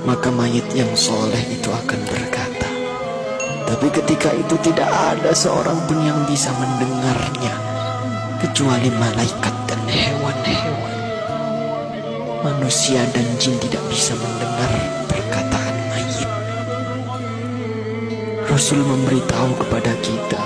maka mayit yang soleh itu akan berkata. Tapi ketika itu tidak ada seorang pun yang bisa mendengarnya kecuali malaikat dan hewan-hewan. Manusia dan jin tidak bisa mendengar perkataan mayit. Rasul memberitahu kepada kita,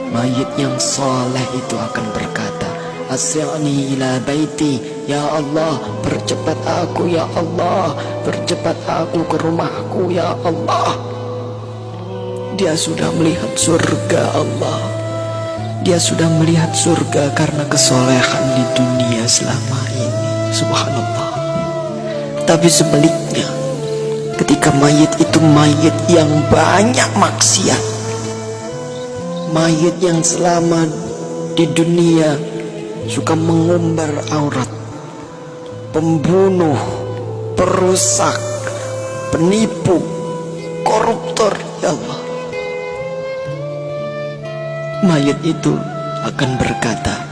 mayit yang soleh itu akan berkata, Asri'ni ila baiti, ya Allah, percepat aku ya Allah, percepat aku ke rumahku ya Allah. Dia sudah melihat surga Allah. Dia sudah melihat surga karena kesolehan di dunia selama ini. Subhanallah. Tapi sebaliknya, ketika mayit itu mayit yang banyak maksiat, mayit yang selama di dunia suka mengumbar aurat, pembunuh, perusak, penipu, koruptor, ya Allah, mayit itu akan berkata,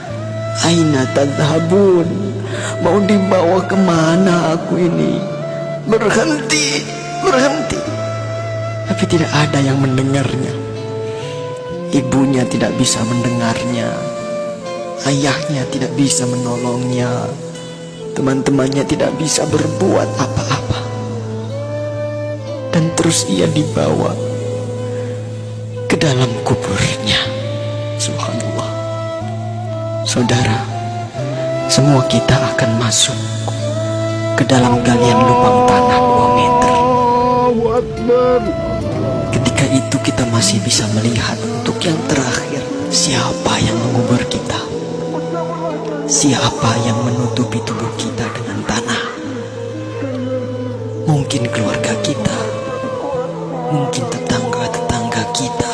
Aina tadhabun, mau dibawa kemana aku ini? Berhenti, berhenti. Tapi tidak ada yang mendengarnya. Ibunya tidak bisa mendengarnya, ayahnya tidak bisa menolongnya, teman-temannya tidak bisa berbuat apa-apa. Dan terus ia dibawa ke dalam kuburnya. Subhanallah. Saudara, semua kita akan masuk ke dalam galian lubang tanah 2 meter. Ketika itu kita masih bisa melihat untuk yang terakhir, siapa yang mengubur kita, siapa yang menutupi tubuh kita dengan tanah. Mungkin keluarga kita, mungkin tetangga-tetangga kita,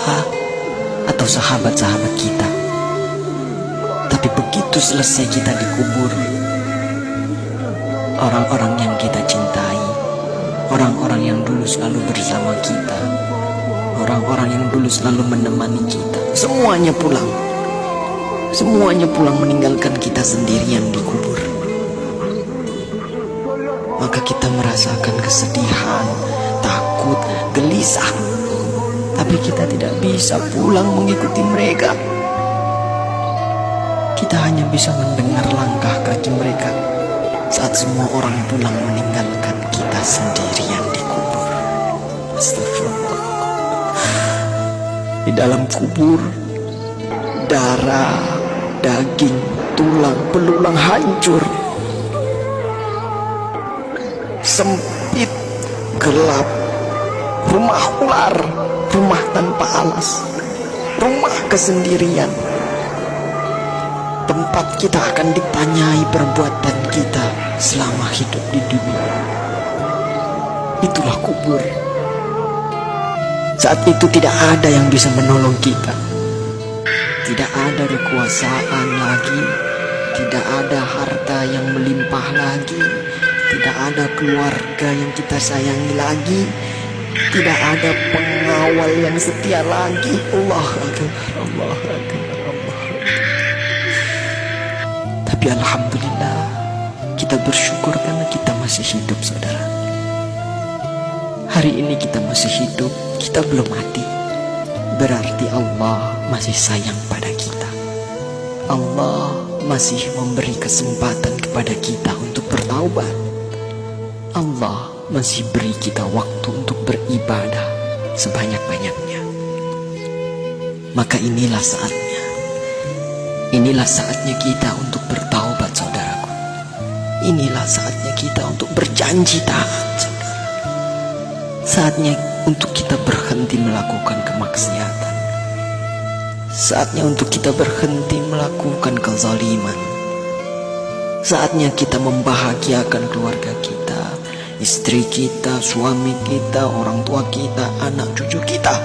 atau sahabat-sahabat kita. Tapi begitu selesai kita dikubur, orang-orang yang kita cintai, orang-orang yang dulu selalu bersama kita, orang-orang yang dulu selalu menemani kita, semuanya pulang. Semuanya pulang meninggalkan kita sendirian di kubur. Maka kita merasakan kesedihan, takut, gelisah. Tapi kita tidak bisa pulang mengikuti mereka. Kita hanya bisa mendengar langkah kaki mereka saat semua orang pulang meninggalkan kita sendirian di kubur. Astagfirullah. Di dalam kubur, darah, daging, tulang, belulang hancur. Sempit, gelap, rumah ular, rumah tanpa alas, rumah kesendirian. Tempat kita akan ditanyai perbuatan kita selama hidup di dunia. Itulah kubur. Saat itu tidak ada yang bisa menolong kita. Tidak ada kekuasaan lagi, tidak ada harta yang melimpah lagi, tidak ada keluarga yang kita sayangi lagi, tidak ada pengawal yang setia lagi. Allah Akbar, Allah Akbar, Allah Akbar. Tapi alhamdulillah, kita bersyukur karena kita masih hidup, saudara. Hari ini kita masih hidup, kita belum mati. Berarti Allah masih sayang pada kita. Allah masih memberi kesempatan kepada kita untuk bertaubat. Allah masih beri kita waktu untuk beribadah sebanyak-banyaknya. Maka inilah saatnya. Inilah saatnya kita untuk bertaubat, saudaraku. Inilah saatnya kita untuk berjanji taat, saudara. Saatnya untuk kita berhenti melakukan kemaksiatan. Saatnya untuk kita berhenti melakukan kezaliman. Saatnya kita membahagiakan keluarga kita, istri kita, suami kita, orang tua kita, anak cucu kita.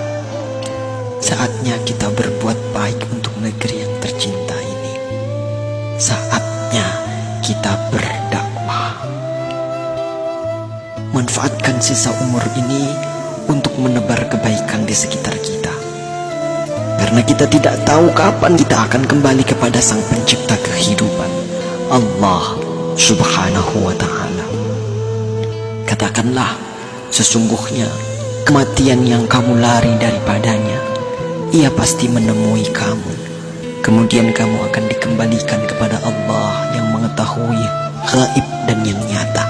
Saatnya kita berbuat baik untuk negeri yang tercinta ini. Saatnya kita berdakwah. Manfaatkan sisa umur ini untuk menebar kebaikan di sekitar kita. Karena kita tidak tahu kapan kita akan kembali kepada Sang Pencipta kehidupan, Allah Subhanahu wa ta'ala. Katakanlah, Sesungguhnya kematian yang kamu lari daripadanya, ia pasti menemui kamu. Kemudian kamu akan dikembalikan kepada Allah yang mengetahui gaib dan yang nyata.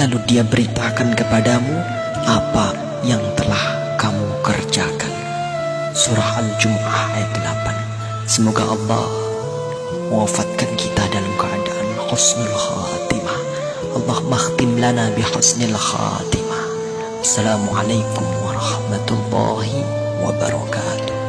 Lalu dia beritakan kepadamu apa yang telah kamu kerjakan. Surah Al-Jumu'ah ayat 8. Semoga Allah mewafatkan kita dalam keadaan husnul khatimah. Allah makhtim lana bi husnil khatimah. Assalamualaikum warahmatullahi wabarakatuh.